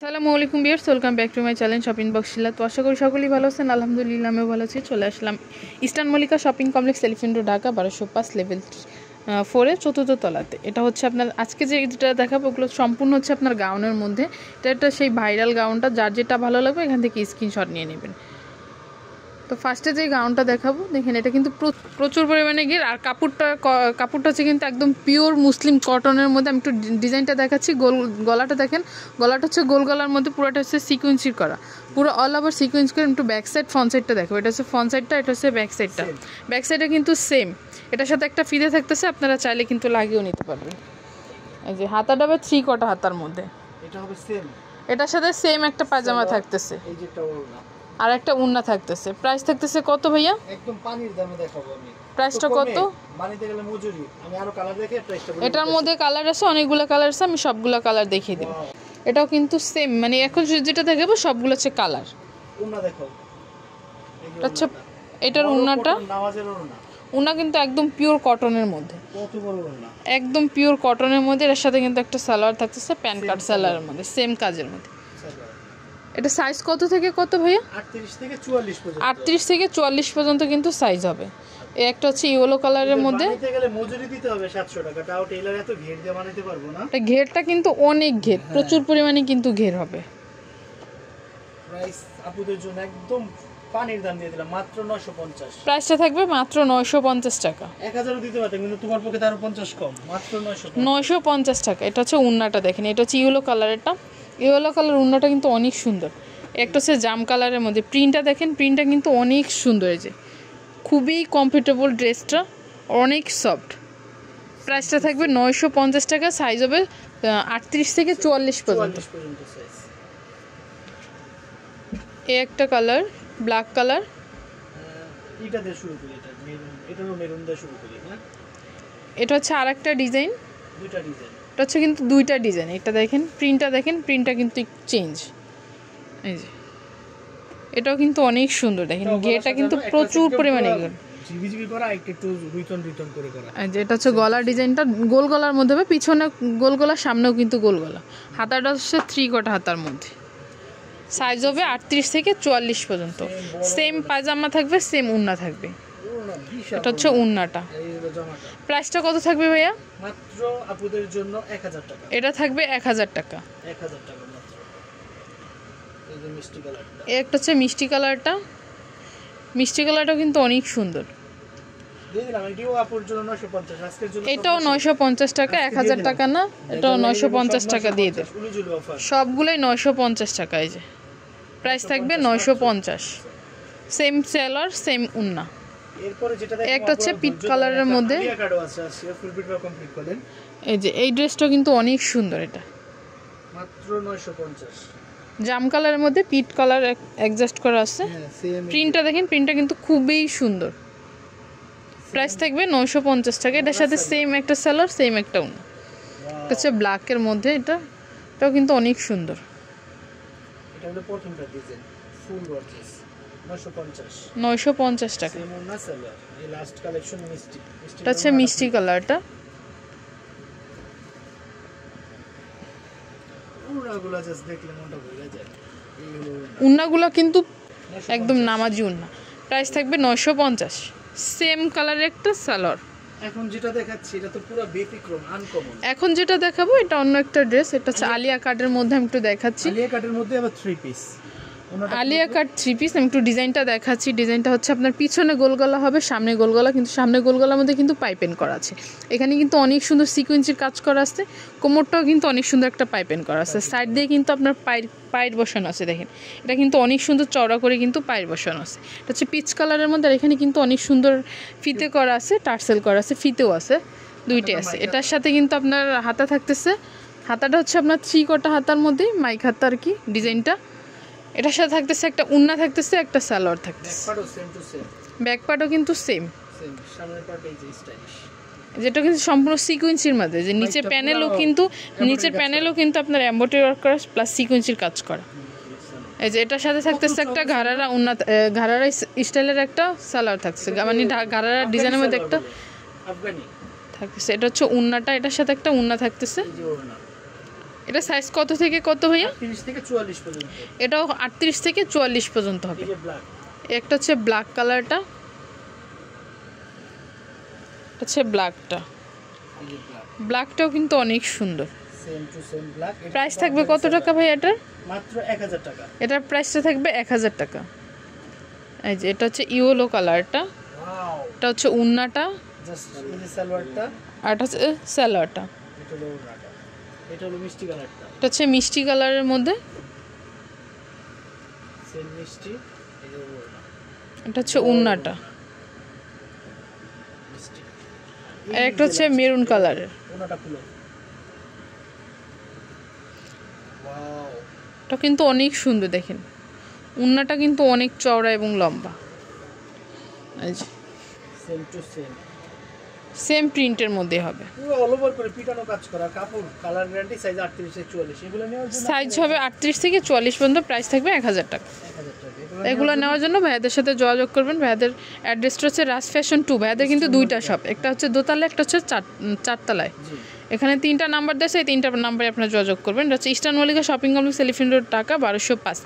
আসসালামু আলাইকুম viewers, welcome back to my channel shopping box Shila. তো আশা করি সকলেই ভালো আছেন। আলহামদুলিল্লাহ আমিও ভালো আছি। চলে আসলাম eastern Mallika shopping complex, elephant road, Dhaka 1205 level 4 চতুর্থ তলাতে। এটা হচ্ছে আপনার আজকে যেটা দেখাবো ওগুলো সম্পূর্ণ হচ্ছে আপনার গাউনের মধ্যে। এটা সেই ভাইরাল গাউনটা, যার যেটা ভালো লাগবে এখান থেকে স্ক্রিনশট নিয়ে নেবেন। তো ফার্স্টে যে গাউনটা দেখাবো দেখেন, এটা কিন্তু প্রচুর পরিমাণে ঘের, আর কাপড়টা হচ্ছে কিন্তু একদম পিওর মুসলিম কটনের মধ্যে। আমি একটু ডিজাইনটা দেখাচ্ছি। গলাটা দেখেন, গলাটা হচ্ছে গোল গলার মধ্যে, পুরোটা হচ্ছে সিকোয়েন্সির করা, পুরো অল ওভার সিকোয়েন্স করে। একটু ব্যাক সাইড ফ্রন্ট সাইডটা দেখো, এটা হচ্ছে ফ্রন্ট সাইডটা, এটা হচ্ছে ব্যাক সাইডটা। ব্যাক সাইডে কিন্তু সেম, এটার সাথে একটা ফিতে থাকতেছে, আপনারা চাইলে কিন্তু লাগিয়েও নিতে পারবেন। এই যে হাতাটা হবে 3 কোয়ার্টার হাতার মধ্যে, এটা হবে সেম, এটার সাথে সেম একটা পাজামা থাকতেছে, এই যে ওড়না আর একটা উন্না থাকতেছে। প্রাইস থাকতেছে কত ভাইয়া? একদম পানির দামে দেখাবো আমি। প্রাইসটা কত? বানিতে গেলে মজুরি। আমি আরো কালার দেখে প্রাইসটা বলি। এটার মধ্যে কালার আছে, অনেকগুলো কালার আছে, আমি সবগুলো কালার দেখিয়ে দেব। এটাও কিন্তু সেম, মানে এখন যেটা দেখাবো সবগুলো হচ্ছে কালার। ওড়না দেখো, আচ্ছা, এটার উন্নাটা, নামাজের ওড়না, উন্না কিন্তু একদম পিওর কটনের মধ্যে, কত বড় ওড়না, একদম পিওর কটনের মধ্যে। এর সাথে কিন্তু একটা সালোয়ার থাকতেছে, প্যান্ট কাট সালোয়ারের মধ্যে, সেম কাজের মধ্যে। এটা সাইজ কত থেকে কত ভাইয়া? 38 থেকে 44 পর্যন্ত। 38 থেকে 44 পর্যন্ত কিন্তু সাইজ হবে। এই একটা হচ্ছে ইয়েলো কালারের মধ্যে। বানাইতে গেলে মজুরি দিতে হবে 700 টাকা। তাও টেইলার এত ঘের দিয়ে বানাইতে পারবো না। এটা ঘেরটা কিন্তু অনেক ঘের, প্রচুর পরিমাণে কিন্তু ঘের হবে। প্রাইস আপুদের জন্য একদম পানির দাম দিয়ে দিলাম, মাত্র 950। প্রাইসটা থাকবে মাত্র 950 টাকা। 1000 দিতে পারতাম, কিন্তু তোমার পক্ষে তার 50 কম, মাত্র 950 টাকা। এটা হচ্ছে উন্নাটা দেখেন, এটা হচ্ছে ইয়েলো কালারেরটা। ইয়েলো কালার উন্নাটা কিন্তু অনেক সুন্দর। একটা হচ্ছে জাম কালারের মধ্যে, প্রিন্টটা দেখেন, প্রিন্টটা কিন্তু অনেক সুন্দর। এই যে খুবই কমফোর্টেবল, ড্রেসটা অনেক সফট। প্রাইসটা থাকবে 950 টাকা। সাইজ হবে 38 থেকে 44 পর্যন্ত। সাইজ। এই একটা কালার, ব্ল্যাক কালার। এটা দিয়ে শুরু করি, এটা মেরুন, এটারও মেরুন দিয়ে শুরু করি না। এটা হচ্ছে আরেকটা ডিজাইন, দুইটা ডিজাইন। এটা হচ্ছে কিন্তু দুইটা ডিজাইন। এটা দেখেন, প্রিন্টটা দেখেন, প্রিন্টটা কিন্তু চেঞ্জ। এই যে এটাও কিন্তু অনেক সুন্দর, দেখেন ঘেরটা কিন্তু প্রচুর পরিমাণে জিবিজিবি করা, একটু রিটন করে করা। এই যে এটা হচ্ছে গলার ডিজাইনটা, গোল গলার মধ্যে হবে, পিছনে গোল গলা, সামনেও কিন্তু গোল গলা। হাতাটা হচ্ছে 3 কোয়ার্টার হাতার মধ্যে। সাইজ হবে 38 থেকে 44 পর্যন্ত। সেম পায়জামা থাকবে, সেম উন্না থাকবে। এটা হচ্ছে উন্নাটা। প্রাইসটা কত থাকবে ভাইয়া? মাত্র আপুদের জন্য 1000 টাকা। এটা থাকবে 1000 টাকা। 1000 টাকা মাত্র। এই যে মিষ্টি কালারটা, একটা হচ্ছে মিষ্টি কালারটা, মিষ্টি কালারটাও কিন্তু অনেক সুন্দর। দিয়ে দিলাম। এটাও আপুর জন্য 950, আজকের জন্য এটাও 950 টাকা, 1000 টাকা না, এটাও 950 টাকা দিয়ে দেব। সবগুলোই 950 টাকা। এই যে প্রাইস থাকবে 950। সেম সেলার, সেম উন্না। এরপরে যেটা দেখো, একটা হচ্ছে পিট কালারের মধ্যে, আলিয়া কাটও আছে, ফুল পিট বা কমপ্লিট করেন। এই যে এই ড্রেসটা কিন্তু অনেক সুন্দর। এটা মাত্র 950। জাম কালারের মধ্যে পিট কালার অ্যাডজাস্ট করা আছে। প্রিন্টটা দেখেন, প্রিন্টটা কিন্তু খুবই সুন্দর। প্রাইস থাকবে 950 টাকা। এটার সাথে সেম একটা সেলার, সেম একটা উন্না। এটা হচ্ছে ব্ল্যাকের মধ্যে, এটাও কিন্তু অনেক সুন্দর। এটা হলো প্রথমটা ডিজাইন, ফুল গর্জিয়াস, 950। 950 টাকা। সেম ওন্না সালোয়ার। এই লাস্ট কালেকশন মিষ্টি, এটা হচ্ছে মিষ্টি কালারটা। উন্নাগুলো জাস্ট দেখলে মনটা ভরে যায়। এই হলো উন্নাগুলো কিন্তু একদম নামাজি উন্না। প্রাইস থাকবে 950। সেম কালারের একটা সালোয়ার। এখন যেটা দেখাচ্ছি এটা তো পুরো ব্যতিক্রম, আনকমন। এখন যেটা দেখাবো এটা অন্য একটা ড্রেস। এটা হচ্ছে আলিয়া কাটের মধ্যে, আমি একটু দেখাচ্ছি। আলিয়া কাটের মধ্যে আবার 3 পিস। আলিয়া কাট 3 পিস। আমি একটু ডিজাইনটা দেখাচ্ছি। ডিজাইনটা হচ্ছে আপনার পিছনে গোলগলা হবে, সামনে গোলগলা, কিন্তু সামনে গোলগলার মধ্যে কিন্তু পাইপেন করা আছে। এখানে কিন্তু অনেক সুন্দর সিকোয়েন্সের কাজ করা আছে। কোমরটাও কিন্তু অনেক সুন্দর একটা পাইপেন করা আছে। সাইড দিয়ে কিন্তু আপনার পায়ের বসানো আছে, দেখেন এটা কিন্তু অনেক সুন্দর চওড়া করে কিন্তু পায়ের বসানো আছে। এটা হচ্ছে পিচ কালারের মধ্যে, আর এখানে কিন্তু অনেক সুন্দর ফিতে করা আছে, টার্সেল করা আছে, ফিতেও আছে, দুইটাই আছে। এটার সাথে কিন্তু আপনার হাতা থাকতেছে। হাতাটা হচ্ছে আপনার 3 কোয়ার্টার হাতার মধ্যে, মাইক হাতা আর কি ডিজাইনটা। এটার সাথে থাকতেছে একটা উন্না থাকতেছে, একটা সালোয়ার থাকতেছে। ব্যাক পার্টও কিন্তু সেম। সামনের পার্ট এই যে স্টাইলিশ, যেটা কিন্তু সম্পূর্ণ সিকোয়েন্সির মধ্যে, যে নিচের প্যানেলও কিন্তু আপনার এমব্রয়ডারি ওয়ার্ক করা প্লাস সিকোয়েন্সির কাজ করা। এই যে এটার সাথে থাকতেছে একটা ঘাড়ারা উন্না, ঘাড়ারা স্টাইলের একটা সালোয়ার থাকছে, মানে ঘাড়ারা ডিজাইনের মধ্যে একটা আফগানি থাকতেছে। এটা হচ্ছে উন্নাটা, এটার সাথে একটা উন্না থাকতেছে। এটা সাইজ কত থেকে কত ভাইয়া? 30 থেকে 44 পর্যন্ত। এটাও 38 থেকে 44 পর্যন্ত হবে। এই যে ব্ল্যাক, একটা হচ্ছে ব্ল্যাক কালারটা, হচ্ছে ব্ল্যাকটা। এই যে ব্ল্যাক, ব্ল্যাকটাও কিন্তু অনেক সুন্দর। Same to same black. Price থাকবে কত টাকা ভাই এটার? মাত্র 1000 টাকা। এটার প্রাইসটা থাকবে 1000 টাকা। এই যে এটা হচ্ছে ইয়েলো কালারটা, ওয়াও, এটা হচ্ছে উন্নাটা, জাস্ট এই যে সালোয়ারটা, আর এটা হচ্ছে স্যালোয়ারটা। এটা হলো ওড়নাটা, এটা হলো মিষ্টি কালারটা, এটা হচ্ছে মিষ্টি কালারের মধ্যে, সেম মিষ্টি। এই যে ওড়না, এটা হচ্ছে উন্নাটা। মিষ্টি। আর একটা হচ্ছে মেরুন কালারের, ওড়নাটা খুলো। ওয়াও, এটা কিন্তু অনেক সুন্দর। দেখেন উন্নাটা কিন্তু অনেক চওড়া এবং লম্বা। এই যে সেম টু সেম, সেম প্রিন্টের মধ্যে হবে। পুরো অল ওভার করে পিটানো কাজ করা কাপড়, কালার গ্যারান্টি, সাইজ 38 থেকে 44। এগুলো নেওয়ার জন্য সাইজ হবে 38 থেকে 44 পর্যন্ত, প্রাইস থাকবে 1000 টাকা। 1000 টাকা। এগুলো নেওয়ার জন্য ভাইয়াদের সাথে যোগাযোগ করবেন। ভাইয়াদের অ্যাড্রেসটা হচ্ছে রাজ ফ্যাশন 2। ভাইয়াদের কিন্তু দুইটা শপ, একটা হচ্ছে দোতলায়, একটা হচ্ছে চারতলায়। জি, এখানে 3টা নাম্বার দেয়, এই 3টা নাম্বারে আপনারা যোগাযোগ করবেন। এটা হচ্ছে eastern Mallika shopping complex, elephant road, Dhaka 1205।